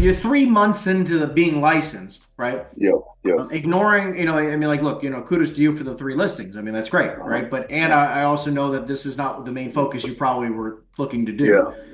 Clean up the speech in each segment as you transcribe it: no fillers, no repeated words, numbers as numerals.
you're 3 months into being licensed, right? Yep. Yep. Ignoring, I mean, like, look, kudos to you for the three listings. I mean, that's great, Uh-huh. right? But, and Uh-huh. I also know that this is not the main focus you probably were looking to do.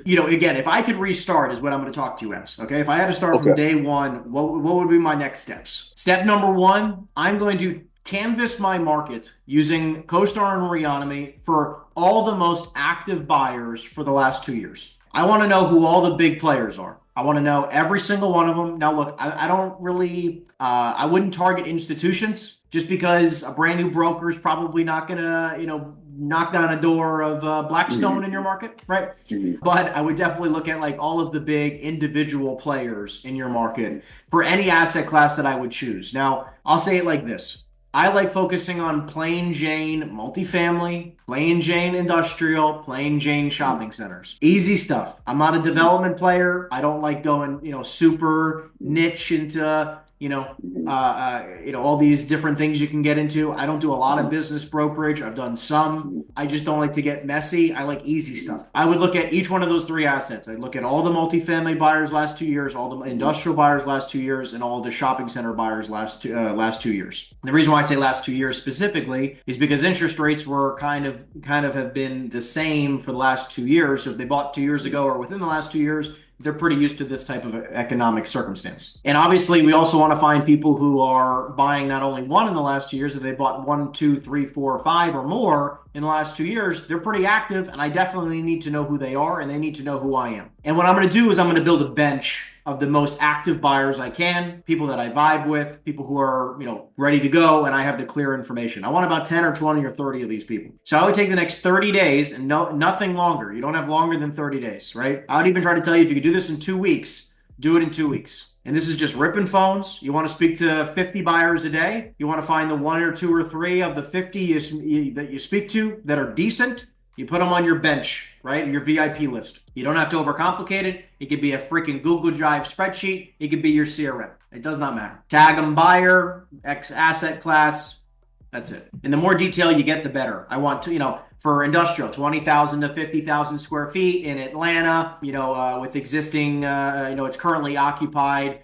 Yeah. Again, if I could restart, is what I'm going to talk to you as. Okay. If I had to start from Okay. day one, what would be my next steps? Step number one, I'm going to canvas my market using CoStar and Reonomy for all the most active buyers for the last 2 years. I want to know who all the big players are. I want to know every single one of them. Now, look, I don't really, I wouldn't target institutions just because a brand new broker is probably not going to, knock down a door of Blackstone in your Hmm. market, right? Hmm. But I would definitely look at like all of the big individual players in your market for any asset class that I would choose. Now, I'll say it like this. I like focusing on plain Jane multifamily, plain Jane industrial, plain Jane shopping centers. Easy stuff. I'm not a development player. I don't like going, super niche into, all these different things you can get into. I don't do a lot of business brokerage. I've done some. I just don't like to get messy. I like easy stuff. I would look at each one of those three assets. I'd look at all the multifamily buyers last 2 years, all the industrial buyers last 2 years, and all the shopping center buyers last 2 years. The reason why I say last 2 years specifically is because interest rates were kind of have been the same for the last 2 years. So if they bought 2 years ago or within the last 2 years, they're pretty used to this type of economic circumstance. And obviously, we also want to find people who are buying not only one in the last 2 years, if they bought one, two, three, four, five, or more in the last 2 years, they're pretty active. And I definitely need to know who they are and they need to know who I am. And what I'm going to do is I'm going to build a bench of the most active buyers I can, people that I vibe with, people who are, ready to go, and I have the clear information. I want about 10 or 20 or 30 of these people. So I would take the next 30 days and nothing longer. You don't have longer than 30 days, right? I would even try to tell you if you could do this in 2 weeks, do it in 2 weeks. And this is just ripping phones. You want to speak to 50 buyers a day. You want to find the one or two or three of the 50 that you speak to that are decent. You put them on your bench, right? Your VIP list. You don't have to overcomplicate it. It could be a freaking Google Drive spreadsheet. It could be your CRM. It does not matter. Tag them buyer, X asset class. That's it. And the more detail you get, the better. I want to, for industrial, 20,000 to 50,000 square feet in Atlanta, with existing, it's currently occupied.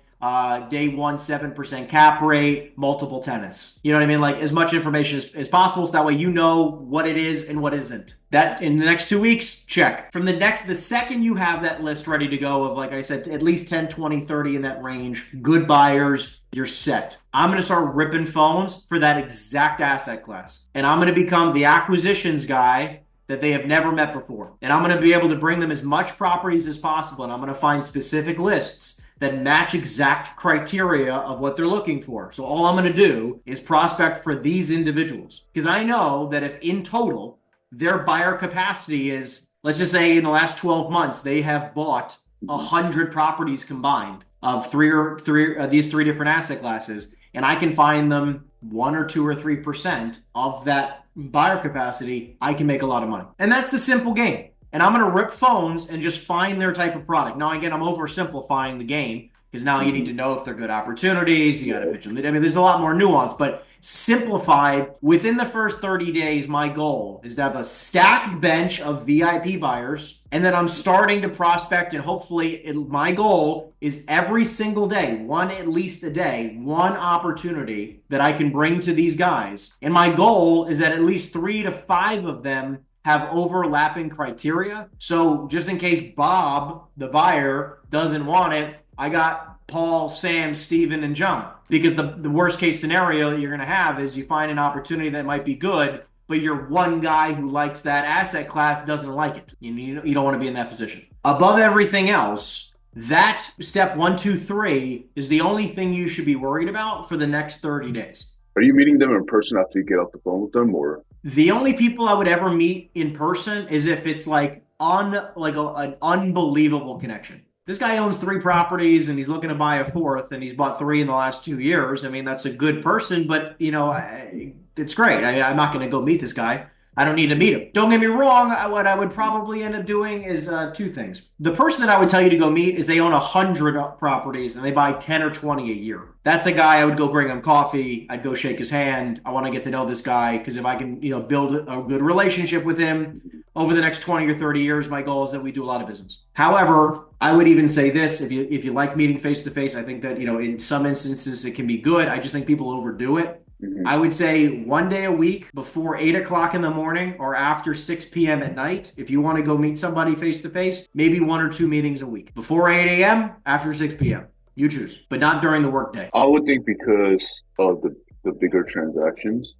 Day one, 7% cap rate, multiple tenants. You know what I mean? Like as much information as possible so that way you know what it is and what isn't. That in the next 2 weeks, check. The second you have that list ready to go of, like I said, at least 10, 20, 30 in that range, good buyers, you're set. I'm going to start ripping phones for that exact asset class. And I'm going to become the acquisitions guy that they have never met before. And I'm going to be able to bring them as much properties as possible. And I'm going to find specific lists that match exact criteria of what they're looking for. So all I'm going to do is prospect for these individuals. Because I know that if in total, their buyer capacity is, let's just say in the last 12 months, they have bought 100 properties combined of these three different asset classes. And I can find them 1 or 2 or 3% of that buyer capacity, I can make a lot of money. And that's the simple game. And I'm going to rip phones and just find their type of product. Now, again, I'm oversimplifying the game because now you need to know if they're good opportunities. You got to pitch them. I mean, there's a lot more nuance, but simplified within the first 30 days, my goal is to have a stacked bench of VIP buyers. And then I'm starting to prospect, and hopefully my goal is every single day, one at least a day, one opportunity that I can bring to these guys. And my goal is that at least 3 to 5 of them have overlapping criteria. So just in case Bob, the buyer, doesn't want it, I got Paul, Sam, Steven, and John. Because the worst case scenario that you're going to have is you find an opportunity that might be good, but your one guy who likes that asset class doesn't like it. You don't want to be in that position. Above everything else, that step 1, 2, 3 is the only thing you should be worried about for the next 30 days. Are you meeting them in person after you get off the phone with them, or? The only people I would ever meet in person is if it's like an unbelievable connection. This guy owns 3 properties and he's looking to buy a fourth, and he's bought 3 in the last 2 years. I mean, that's a good person, but it's great. I'm not going to go meet this guy. I don't need to meet them. Don't get me wrong. What I would probably end up doing is two things. The person that I would tell you to go meet is they own 100 properties and they buy 10 or 20 a year. That's a guy I would go bring him coffee. I'd go shake his hand. I want to get to know this guy because if I can, build a good relationship with him over the next 20 or 30 years, my goal is that we do a lot of business. However, I would even say this, if you like meeting face to face, I think that, in some instances it can be good. I just think people overdo it. I would say one day a week before 8 o'clock in the morning or after 6 p.m. at night. If you want to go meet somebody face to face, maybe 1 or 2 meetings a week. Before 8 a.m., after 6 p.m. You choose, but not during the workday. I would think because of the bigger transactions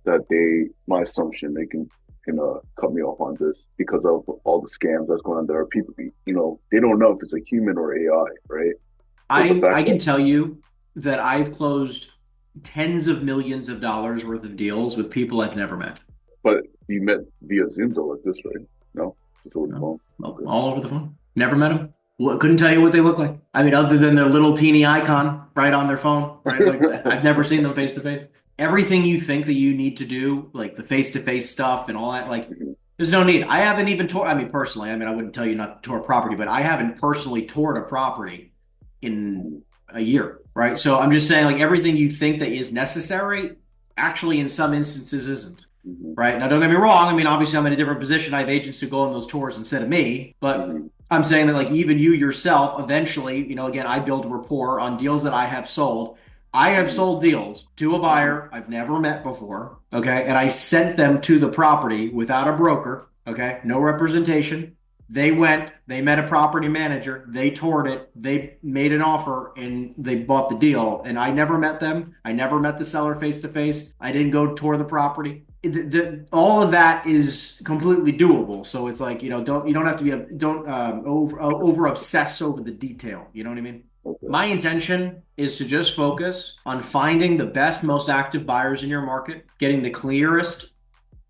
that my assumption, they can cut me off on this because of all the scams that's going on there. People, they don't know if it's a human or AI, right? I can tell you that I've closed tens of millions of dollars worth of deals with people I've never met. But you met via Zoom though, like this, right? No, just over the phone. All over the phone. Never met them. Well, couldn't tell you what they look like. I mean, other than their little teeny icon right on their phone, right? Like I've never seen them face to face. Everything you think that you need to do, like the face to face stuff and all that, like there's no need. I haven't even toured. I mean, personally, I wouldn't tell you not to tour a property, but I haven't personally toured a property in a year. Right. So I'm just saying, like, everything you think that is necessary actually in some instances isn't. Right. Now, don't get me wrong. I mean, obviously, I'm in a different position. I have agents who go on those tours instead of me. But I'm saying that, like, even you yourself, eventually, again, I build rapport on deals that I have sold. I have sold deals to a buyer I've never met before. Okay. And I sent them to the property without a broker. Okay. No representation. They went, they met a property manager, they toured it, they made an offer, and they bought the deal. And I never met them. I never met the seller face to face. I didn't go tour the property. All of that is completely doable. So it's like, you don't have to be over obsess over the detail. You know what I mean? Okay. My intention is to just focus on finding the best, most active buyers in your market, getting the clearest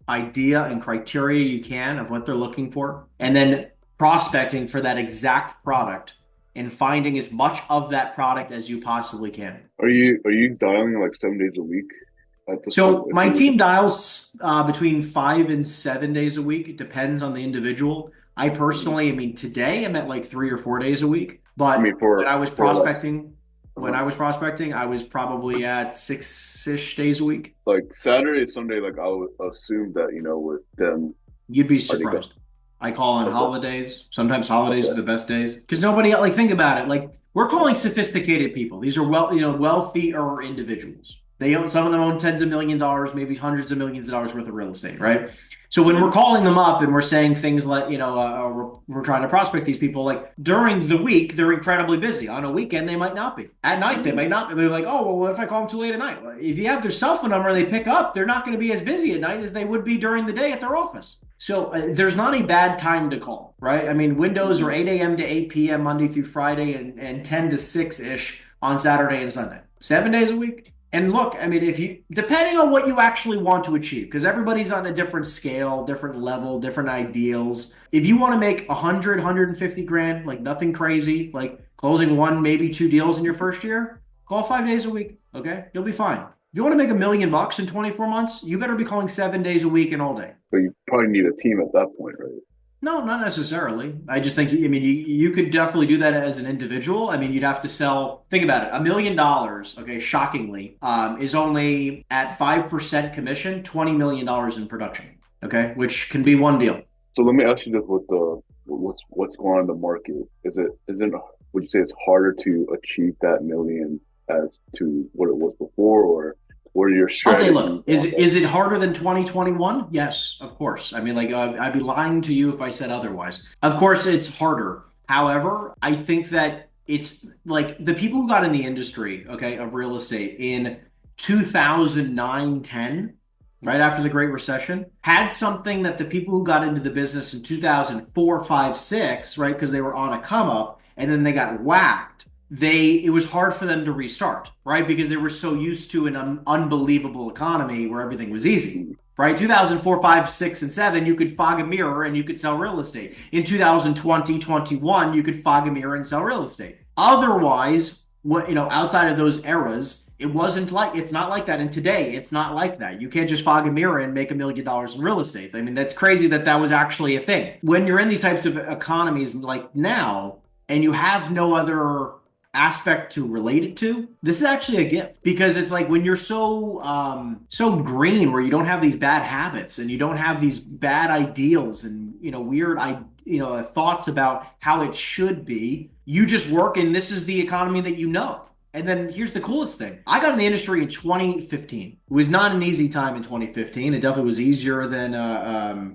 idea and criteria you can of what they're looking for, and then prospecting for that exact product and finding as much of that product as you possibly can. Are you dialing like 7 days a week? So my team dials between 5 and 7 days a week. It depends on the individual. I personally, today I'm at like 3 or 4 days a week, but when I was prospecting, I was probably at 6-ish days a week. Like Saturday, Sunday, like I would assume that, with them. You'd be surprised. I call on holidays. Sometimes holidays are the best days. Because nobody, like, think about it. Like, we're calling sophisticated people. These are wealthier individuals. Some of them own tens of millions of dollars, maybe hundreds of millions of dollars worth of real estate, right? So when we're calling them up and we're saying things like, we're trying to prospect these people, like during the week, they're incredibly busy. On a weekend, they might not be. At night, they might not be. They're like, oh, well, what if I call them too late at night? If you have their cell phone number and they pick up, they're not going to be as busy at night as they would be during the day at their office. So there's not a bad time to call, right? Windows are 8 a.m. to 8 p.m. Monday through Friday and 10 to 6-ish on Saturday and Sunday. 7 days a week. And look, if you, depending on what you actually want to achieve, because everybody's on a different scale, different level, different ideals. If you want to make 100, 150 grand, like nothing crazy, like closing 1, maybe 2 deals in your first year, call 5 days a week. Okay. You'll be fine. If you want to make $1 million in 24 months, you better be calling 7 days a week and all day. But you probably need a team at that point, right? No, not necessarily. I just think, you could definitely do that as an individual. You'd have to sell, think about it, $1 million, okay, shockingly, is only at 5% commission, $20 million in production, okay, which can be one deal. So let me ask you this with what's going on in the market. Would you say it's harder to achieve that million as to what it was before, or what are your strategies? I'll say, look, is it harder than 2021? Yes, of course. I'd be lying to you if I said otherwise. Of course, it's harder. However, I think that it's like the people who got in the industry, okay, of real estate in 2009, 10, right after the Great Recession, had something that the people who got into the business in 2004, 5, 6, right, because they were on a come up and then they got whacked. It was hard for them to restart, right? Because they were so used to an unbelievable economy where everything was easy, right? 2004, 5, 6, and 7, you could fog a mirror and you could sell real estate. In 2020, 21, you could fog a mirror and sell real estate. Otherwise, what, outside of those eras, it's not like that. And today, it's not like that. You can't just fog a mirror and make $1 million in real estate. I mean, that's crazy that that was actually a thing. When you're in these types of economies like now, and you have no other aspect to relate it to, this is actually a gift, because it's like when you're so green, where you don't have these bad habits and you don't have these bad ideals and weird thoughts about how it should be. You just work, and this is the economy that you know. And then here's the coolest thing. I got in the industry in 2015. It was not an easy time in 2015. It definitely was easier than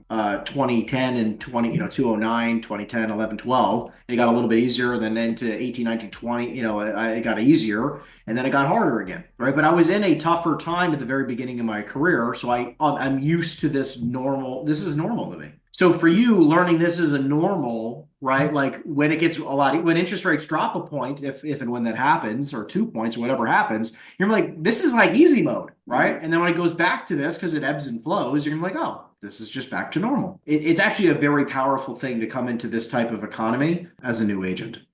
2010 and 2009, 2010, 11, 12. It got a little bit easier, than into 18, 19, 20. It got easier, and then it got harder again, right? But I was in a tougher time at the very beginning of my career, so I'm used to this normal. This is normal to me. So for you, learning this is a normal, right? Like when it gets when interest rates drop a point, if and when that happens, or 2 points, or whatever happens, you're like, this is like easy mode, right? And then when it goes back to this, because it ebbs and flows, you're like, oh, this is just back to normal. It's actually a very powerful thing to come into this type of economy as a new agent.